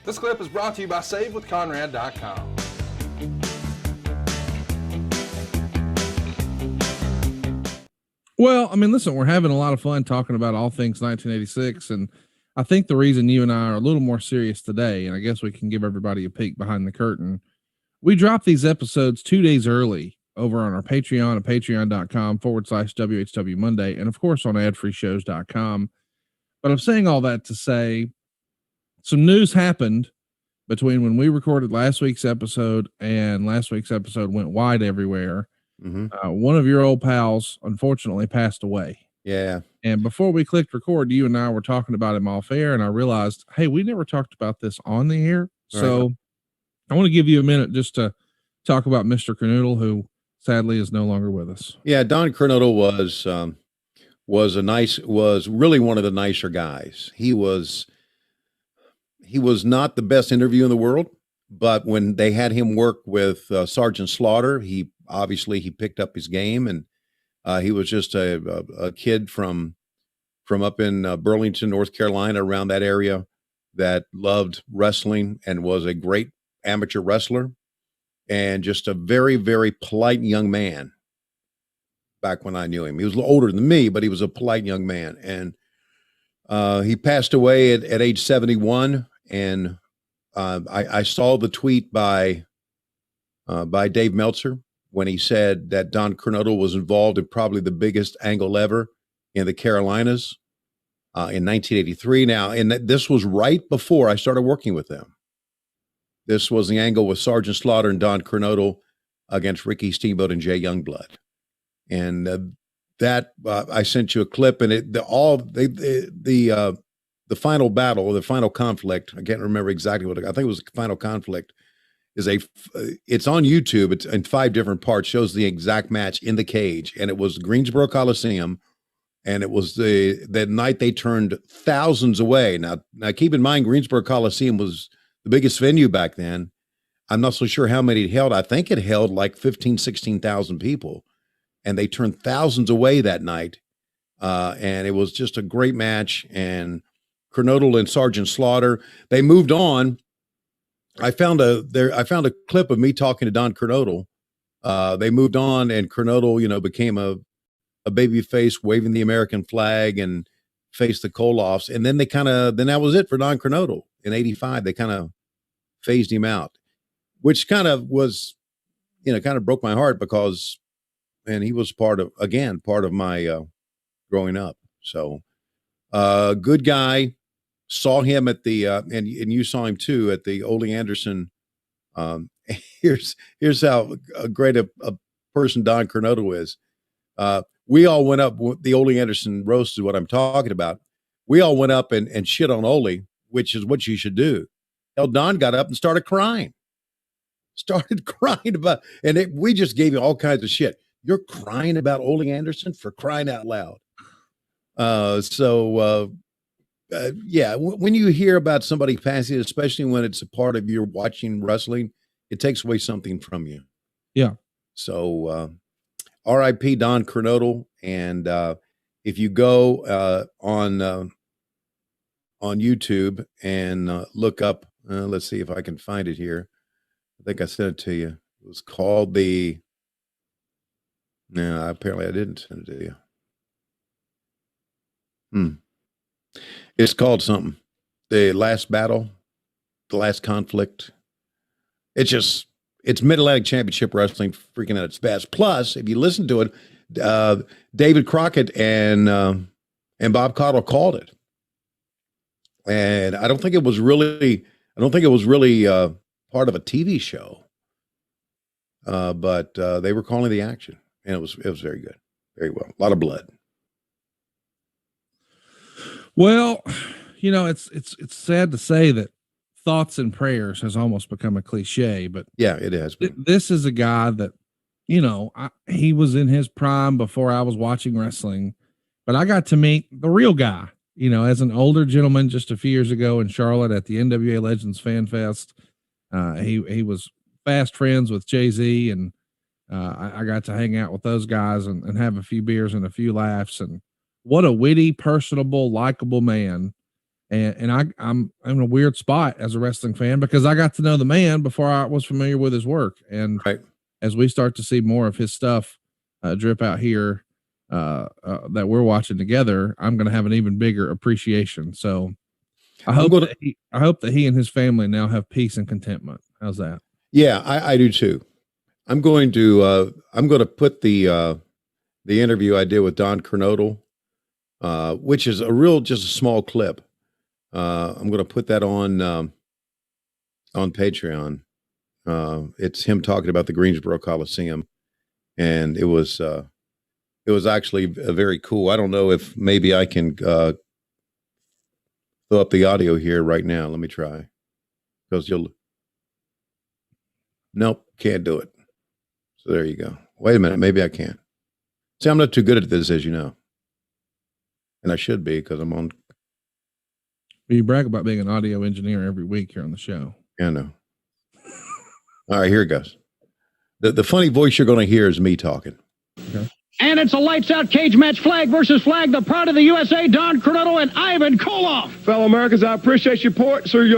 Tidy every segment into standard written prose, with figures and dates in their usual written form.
This clip is brought to you by SaveWithConrad.com. Well, I mean, listen, we're having a lot of fun talking about all things 1986. And I think the reason you and I are a little more serious today, and I guess we can give everybody a peek behind the curtain, we drop these episodes 2 days early over on our Patreon at patreon.com/WHW Monday. And of course on adfreeshows.com. But I'm saying all that to say some news happened between when we recorded last week's episode and last week's episode went wide everywhere. One of your old pals, unfortunately, passed away. Yeah. And before we clicked record, you and I were talking about him off air, and I realized, hey, we never talked about this on the air. So right. I want to give you a minute just to talk about Mr. Kernodle, who sadly is no longer with us. Yeah, Don Kernodle was really one of the nicer guys. He was not the best interview in the world, but when they had him work with Sergeant Slaughter, he picked up his game, and he was just a kid from up in Burlington, North Carolina, around that area, that loved wrestling and was a great amateur wrestler, and just a very, very polite young man. Back when I knew him, he was a little older than me, but he was a polite young man, and he passed away at age 71. And I saw the tweet by Dave Meltzer when he said that Don Kernodle was involved in probably the biggest angle ever in the Carolinas in 1983. Now, and this was right before I started working with them. This was the angle with Sergeant Slaughter and Don Kernodle against Ricky Steamboat and Jay Youngblood. And that I sent you a clip, and the final battle, the final conflict, I can't remember exactly I think it was the final conflict, it's on YouTube. It's in 5 different parts, shows the exact match in the cage. And it was Greensboro Coliseum. And it was that night they turned thousands away. Now keep in mind, Greensboro Coliseum was the biggest venue back then. I'm not so sure how many it held. I think it held like 16,000 people. And they turned thousands away that night. And it was just a great match. And Kernodle and Sergeant Slaughter, they moved on. I found a clip of me talking to Don Kernodle. They moved on, and Kernodle, became a baby face, waving the American flag, and faced the Koloffs. And then then that was it for Don Kernodle. In 85, they kind of phased him out, which kind of was, kind of broke my heart, because, man, he was part of my growing up. So, good guy. Saw him at the and you saw him too at the Ole Anderson. Here's how great a person Don Kernodle is. We all went up, the Ole Anderson roast is what I'm talking about. We all went up and shit on Ole, which is what you should do. Hell, Don got up and started crying about, and we just gave him all kinds of shit. You're crying about Ole Anderson, for crying out loud. Yeah, when you hear about somebody passing, especially when it's a part of your watching wrestling, it takes away something from you. Yeah. So, R.I.P. Don Kernodle. And if you go on YouTube and look up, let's see if I can find it here. I think I sent it to you. It was called no, apparently I didn't send it to you. It's called something. The Last Battle, The Last Conflict. It's Mid-Atlantic Championship Wrestling freaking at its best. Plus, if you listen to it, David Crockett and Bob Caudle called it. And I don't think it was really part of a TV show. But they were calling the action, and it was very good. Very well. A lot of blood. Well, it's sad to say that thoughts and prayers has almost become a cliche, but yeah, it has. This is a guy that, he was in his prime before I was watching wrestling, but I got to meet the real guy, as an older gentleman just a few years ago in Charlotte at the NWA Legends Fan Fest. He was fast friends with Jay-Z, and I got to hang out with those guys and have a few beers and a few laughs. And what a witty, personable, likable man. And I'm in a weird spot as a wrestling fan because I got to know the man before I was familiar with his work. And Right. as we start to see more of his stuff drip out here that we're watching together, I'm going to have an even bigger appreciation. So I hope that he and his family now have peace and contentment. How's that? Yeah, I do too. I'm going to put the interview I did with Don Kernodle, which is just a small clip. I'm going to put that on Patreon. It's him talking about the Greensboro Coliseum, and it was actually very cool. I don't know if maybe I can throw up the audio here right now. Let me try, because nope, can't do it. So there you go. Wait a minute, maybe I can. See, I'm not too good at this, as you know, and I should be because I'm on. You brag about being an audio engineer every week here on the show. Yeah, I know. All right, here it goes. The funny voice you're going to hear is me talking. Okay. And it's a lights-out cage match, flag versus flag. The pride of the USA, Don Kernodle and Ivan Koloff. Fellow Americans, I appreciate your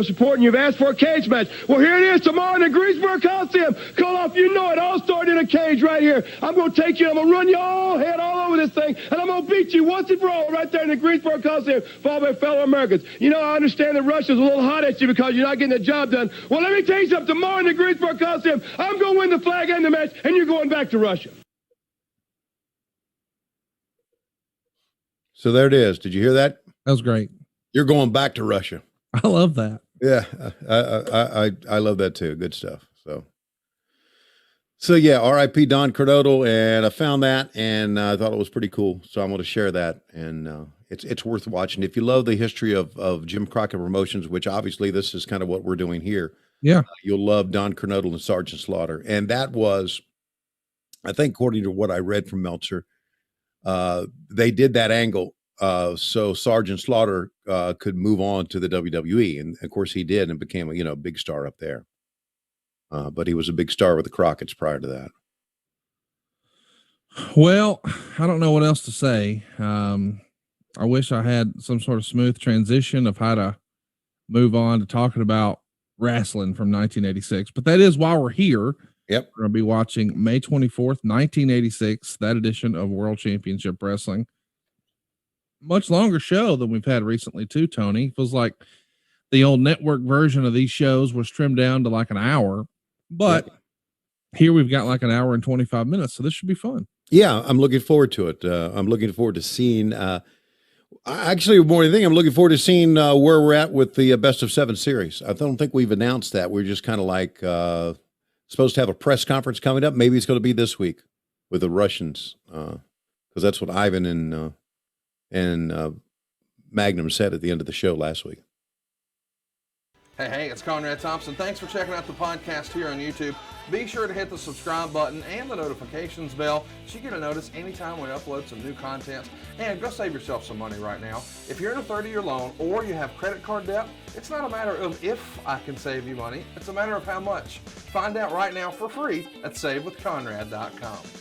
support, and you've asked for a cage match. Well, here it is tomorrow in the Greensboro Coliseum. Koloff, you know it all started in a cage right here. I'm going to take you, I'm going to run your head all over this thing, and I'm going to beat you once and for all right there in the Greensboro Coliseum, followed by fellow Americans. You know, I understand the Russians are a little hot at you because you're not getting the job done. Well, let me tell you something. Tomorrow in the Greensboro Coliseum, I'm going to win the flag and the match, and you're going back to Russia. So there it is. Did you hear that? That was great. You're going back to Russia. I love that. Yeah, I love that too. Good stuff. So yeah, R.I.P. Don Kernodle, and I found that, and I thought it was pretty cool. So I'm going to share that, and it's worth watching if you love the history of Jim Crockett Promotions, which obviously this is kind of what we're doing here. Yeah, you'll love Don Kernodle and Sergeant Slaughter, and that was, I think, according to what I read from Meltzer, they did that angle so Sergeant Slaughter could move on to the WWE, and of course he did, and became a big star up there. But he was a big star with the Crockett's prior to that. Well, I don't know what else to say. I wish I had some sort of smooth transition of how to move on to talking about wrestling from 1986, but that is why we're here. Yep. We're going to be watching May 24th, 1986, that edition of World Championship Wrestling. Much longer show than we've had recently too, Tony. Feels like the old network version of these shows was trimmed down to like an hour, but here we've got like an hour and 25 minutes. So this should be fun. Yeah. I'm looking forward to it. I'm looking forward to seeing, actually more than anything, I'm looking forward to seeing where we're at with the best of 7 series. I don't think we've announced that. We're just kind of like, supposed to have a press conference coming up. Maybe it's going to be this week with the Russians, because that's what Ivan and Magnum said at the end of the show last week. Hey, it's Conrad Thompson. Thanks for checking out the podcast here on YouTube. Be sure to hit the subscribe button and the notifications bell so you get a notice anytime we upload some new content. And go save yourself some money right now. If you're in a 30-year loan or you have credit card debt, it's not a matter of if I can save you money. It's a matter of how much. Find out right now for free at SaveWithConrad.com.